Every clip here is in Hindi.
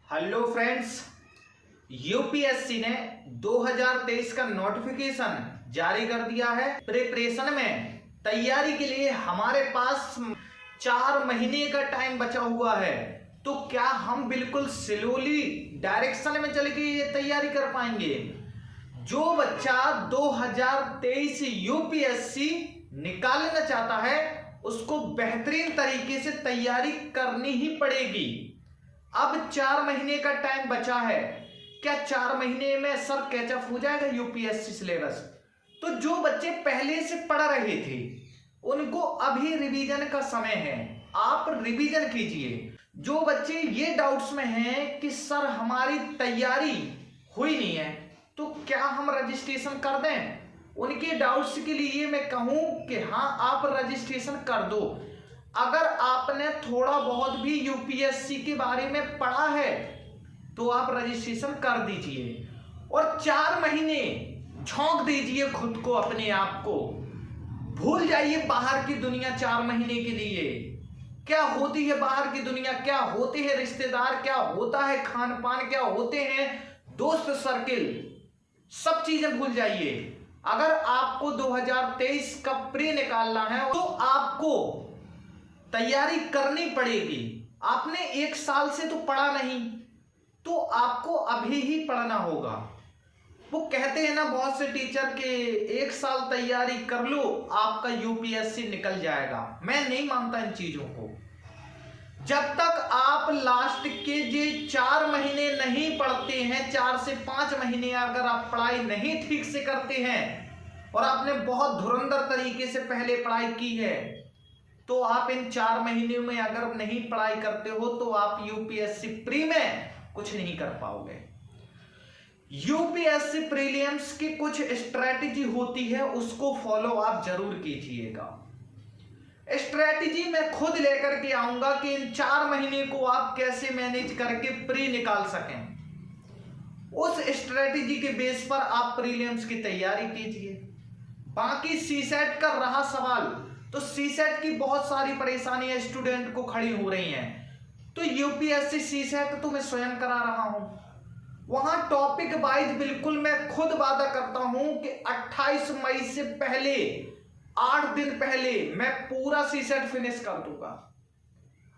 हेलो फ्रेंड्स, यूपीएससी ने 2023 का नोटिफिकेशन जारी कर दिया है। प्रिपरेशन में तैयारी के लिए हमारे पास 4 महीने का टाइम बचा हुआ है। तो क्या हम बिल्कुल स्लोली डायरेक्शन में चल के ये तैयारी कर पाएंगे? जो बच्चा 2023 यूपीएससी निकालना चाहता है उसको बेहतरीन तरीके से तैयारी करनी ही पड़ेगी। अब 4 महीने का टाइम बचा है। क्या 4 महीने में सर कैचअप हो जाएगा यूपीएससी सिलेबस? तो जो बच्चे पहले से पढ़ रहे थे उनको अभी रिवीजन का समय है, आप रिवीजन कीजिए। जो बच्चे ये डाउट्स में हैं कि सर हमारी तैयारी हुई नहीं है तो क्या हम रजिस्ट्रेशन कर दें, उनके डाउट्स के लिए मैं कहूं कि हाँ, आप रजिस्ट्रेशन कर दो। अगर आपने थोड़ा बहुत भी यूपीएससी के बारे में पढ़ा है तो आप रजिस्ट्रेशन कर दीजिए और 4 महीने झोंक दीजिए खुद को, अपने आप को। भूल जाइए बाहर की दुनिया 4 महीने के लिए। क्या होती है बाहर की दुनिया, क्या होते हैं रिश्तेदार, क्या होता है खान पान, क्या होते हैं दोस्त सर्किल, सब चीजें भूल जाइए। अगर आपको 2023 का प्री निकालना है तो आपको तैयारी करनी पड़ेगी। आपने 1 साल से तो पढ़ा नहीं तो आपको अभी ही पढ़ना होगा। वो कहते हैं ना बहुत से टीचर के 1 साल तैयारी कर लो आपका यूपीएससी निकल जाएगा। मैं नहीं मानता इन चीजों को। जब तक आप लास्ट के जे 4 महीने नहीं पढ़ते हैं, 4 से 5 महीने अगर आप पढ़ाई नहीं ठीक से करते हैं और आपने बहुत धुरंधर तरीके से पहले पढ़ाई की है तो आप इन 4 महीने में अगर नहीं पढ़ाई करते हो तो आप यूपीएससी प्री में कुछ नहीं कर पाओगे। यूपीएससी प्रीलिम्स की कुछ स्ट्रेटजी होती है, उसको फॉलो आप जरूर कीजिएगा। स्ट्रेटजी मैं खुद लेकर के आऊंगा कि इन 4 महीने को आप कैसे मैनेज करके प्री निकाल सकें। उस स्ट्रेटजी के बेस पर आप प्रीलिम्स की तैयारी कीजिए। बाकी सीसेट का रहा सवाल, तो सीसेट की बहुत सारी परेशानियां स्टूडेंट को खड़ी हो रही हैं। तो यूपीएससी सीसेट तो मैं स्वयं करा रहा हूं, वहां टॉपिक वाइज बिल्कुल मैं खुद वादा करता हूं कि 28 मई से पहले 8 दिन पहले मैं पूरा सीसेट फिनिश कर दूंगा।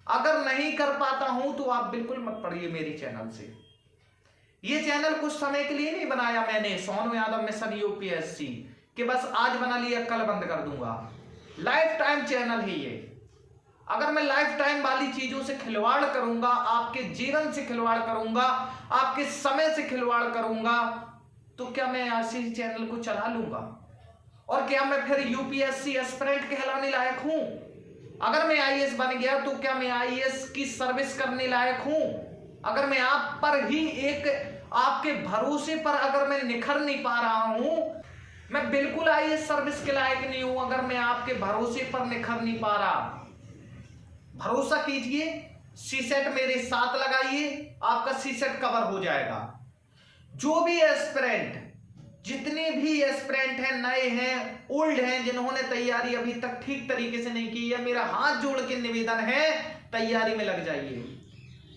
अगर नहीं कर पाता हूं तो आप बिल्कुल मत पढ़िए मेरी चैनल से। ये चैनल कुछ समय के लिए नहीं बनाया मैंने, सोनू यादव मिशन यूपीएससी कि बस आज बना लिया कल बंद कर दूंगा। लाइफ टाइम चैनल है ये। अगर मैं लाइफ टाइम वाली चीजों से खिलवाड़ करूंगा, आपके जीवन से खिलवाड़ करूंगा, आपके समय से खिलवाड़ करूंगा, तो क्या मैं ऐसे चैनल को चला लूंगा? और क्या मैं फिर यूपीएससी एस्पिरेंट कहलाने लायक हूं? अगर मैं आईएएस बन गया तो क्या मैं आईएएस की सर्विस करने लायक हूं? अगर मैं आप पर ही आपके भरोसे पर अगर मैं निखर नहीं पा रहा हूं, मैं बिल्कुल आईएएस सर्विस के लायक नहीं हूं। अगर मैं आपके भरोसे पर निखर नहीं पा रहा, भरोसा कीजिए, सीसेट मेरे साथ लगाइए, आपका सीसेट कवर हो जाएगा। जो भी एस्पिरेंट, जितने भी एस्पिरेंट हैं, नए हैं, ओल्ड हैं, जिन्होंने तैयारी अभी तक ठीक तरीके से नहीं की है, मेरा हाथ जोड़ के निवेदन है, तैयारी में लग जाइए।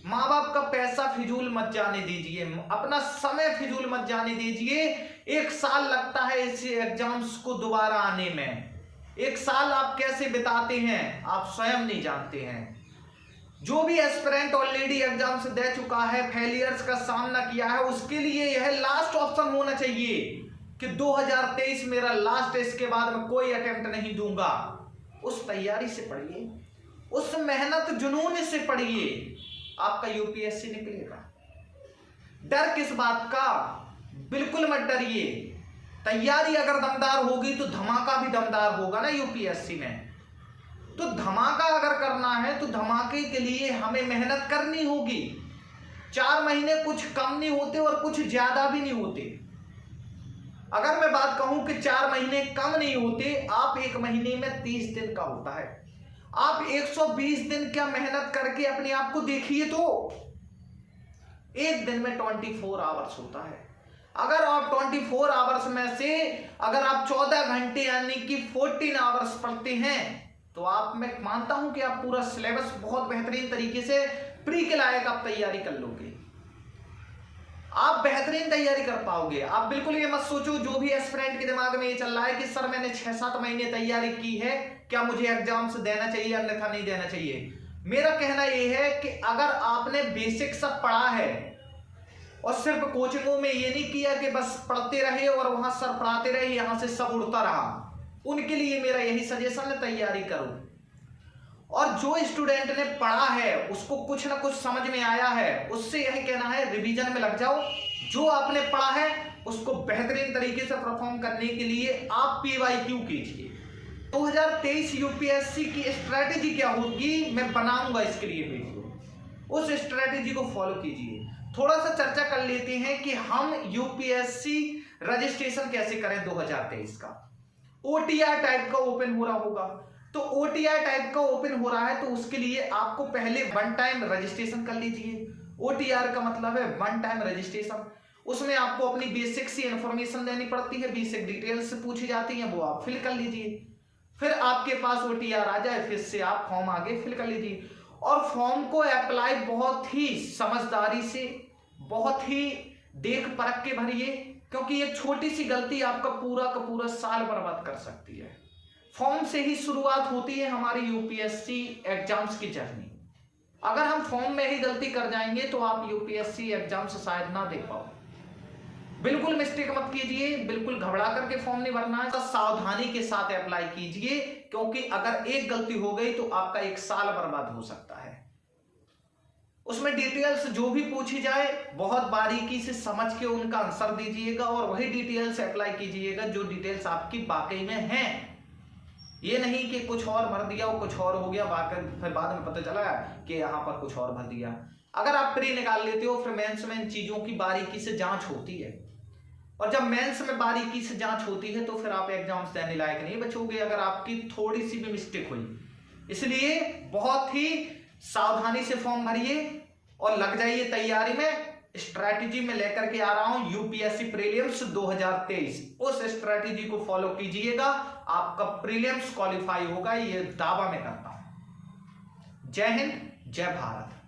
माँ बाप का पैसा फिजूल मत जाने दीजिए, अपना समय फिजूल मत जाने दीजिए। 1 साल लगता है इस एग्जाम्स को दोबारा आने में। 1 साल आप कैसे बिताते हैं आप स्वयं नहीं जानते हैं। जो भी एस्पिरेंट ऑलरेडी एग्जाम्स दे चुका है, फेलियर्स का सामना किया है, उसके लिए यह लास्ट ऑप्शन होना चाहिए कि 2023 मेरा लास्ट है, इसके बाद मैं कोई अटेम्प्ट नहीं दूंगा। उस तैयारी से पढ़िए, उस मेहनत जुनून से पढ़िए, आपका यूपीएससी निकलेगा। डर किस बात का? बिल्कुल मत डरिए। तैयारी अगर दमदार होगी तो धमाका भी दमदार होगा ना यूपीएससी में। तो धमाका अगर करना है तो धमाके के लिए हमें मेहनत करनी होगी। 4 महीने कुछ कम नहीं होते और कुछ ज्यादा भी नहीं होते। अगर मैं बात कहूं कि 4 महीने कम नहीं होते, आप 1 महीने में 30 दिन का होता है। आप 120 दिन क्या मेहनत करके अपने आप को देखिए तो 1 दिन में 24 आवर्स होता है। अगर आप 24 आवर्स में से अगर आप 14 घंटे यानी कि 14 आवर्स पढ़ते हैं तो आप, मैं मानता हूं कि आप पूरा सिलेबस बहुत बेहतरीन तरीके से प्री के लायक आप तैयारी कर लोगे। आप बेहतरीन तैयारी कर पाओगे। आप बिल्कुल ये मत सोचो, जो भी एस्पिरेंट के दिमाग में ये चल रहा है कि सर मैंने 6-7 महीने तैयारी की है, क्या मुझे एग्जाम्स देना चाहिए अन्यथा नहीं देना चाहिए। मेरा कहना ये है कि अगर आपने बेसिक सब पढ़ा है और सिर्फ कोचिंगों में ये नहीं किया कि बस पढ़ते रहे और वहां सर पढ़ाते रहे, यहां से सब उड़ता रहा, उनके लिए मेरा यही सजेशन है, तैयारी करो। और जो स्टूडेंट ने पढ़ा है, उसको कुछ ना कुछ समझ में आया है, उससे यही कहना है रिवीजन में लग जाओ। जो आपने पढ़ा है उसको बेहतरीन तरीके से परफॉर्म करने के लिए आप PYQ कीजिए। 2023 यूपीएससी की स्ट्रेटेजी क्या होगी मैं बनाऊंगा इसके लिए वीडियो, उस स्ट्रेटेजी को फॉलो कीजिए। थोड़ा सा चर्चा कर लेते हैं कि हम यूपीएससी रजिस्ट्रेशन कैसे करें 2023 का। OTR टाइप का ओपन हो रहा होगा, तो OTR टाइप का ओपन हो रहा है तो उसके लिए आपको पहले वन टाइम रजिस्ट्रेशन कर लीजिए। OTR का मतलब है वन टाइम रजिस्ट्रेशन। उसमें आपको अपनी बेसिक सी इंफॉर्मेशन देनी पड़ती है, बेसिक डिटेल्स पूछी जाती हैं, वो आप फिल कर लीजिए। फिर आपके पास OTR आ जाए, फिर से आप फॉर्म आगे फिल कर लीजिए। और फॉर्म को अप्लाई बहुत ही समझदारी से, बहुत ही देख परख के भरिए, क्योंकि एक छोटी सी गलती आपका पूरा का पूरा साल बर्बाद कर सकती है। फॉर्म से ही शुरुआत होती है हमारी यूपीएससी एग्जाम्स की जर्नी। अगर हम फॉर्म में ही गलती कर जाएंगे तो आप यूपीएससी एग्जाम्स शायद ना दे पाओ। बिल्कुल मिस्टेक मत कीजिए, बिल्कुल घबरा करके फॉर्म नहीं भरना है, सावधानी के साथ अप्लाई कीजिए, क्योंकि अगर एक गलती हो गई तो आपका एक साल बर्बाद हो सकता है। उसमें डिटेल्स जो भी पूछी जाए बहुत बारीकी से समझ के उनका आंसर दीजिएगा और वही डिटेल्स अप्लाई कीजिएगा जो डिटेल्स आपकी वाकई में हैं। ये नहीं कि कुछ और भर दिया और कुछ और हो गया, फिर बाद में पता चला कि यहाँ पर कुछ और भर दिया। अगर आप प्री निकाल लेते हो, फिर मेंस में इन चीजों की बारीकी से जांच होती है, और जब मेंस में बारीकी से जांच होती है तो फिर आप एग्जाम्स देने लायक नहीं बचोगे अगर आपकी थोड़ी सी भी मिस्टेक हुई। इसलिए बहुत ही सावधानी से फॉर्म भरिए और लग जाइए तैयारी में। स्ट्रैटेजी में लेकर के आ रहा हूं यूपीएससी प्रीलिम्स 2023, उस स्ट्रैटेजी को फॉलो कीजिएगा, आपका प्रीलिम्स क्वालिफाई होगा, ये दावा मैं करता हूं। जय हिंद, जय भारत।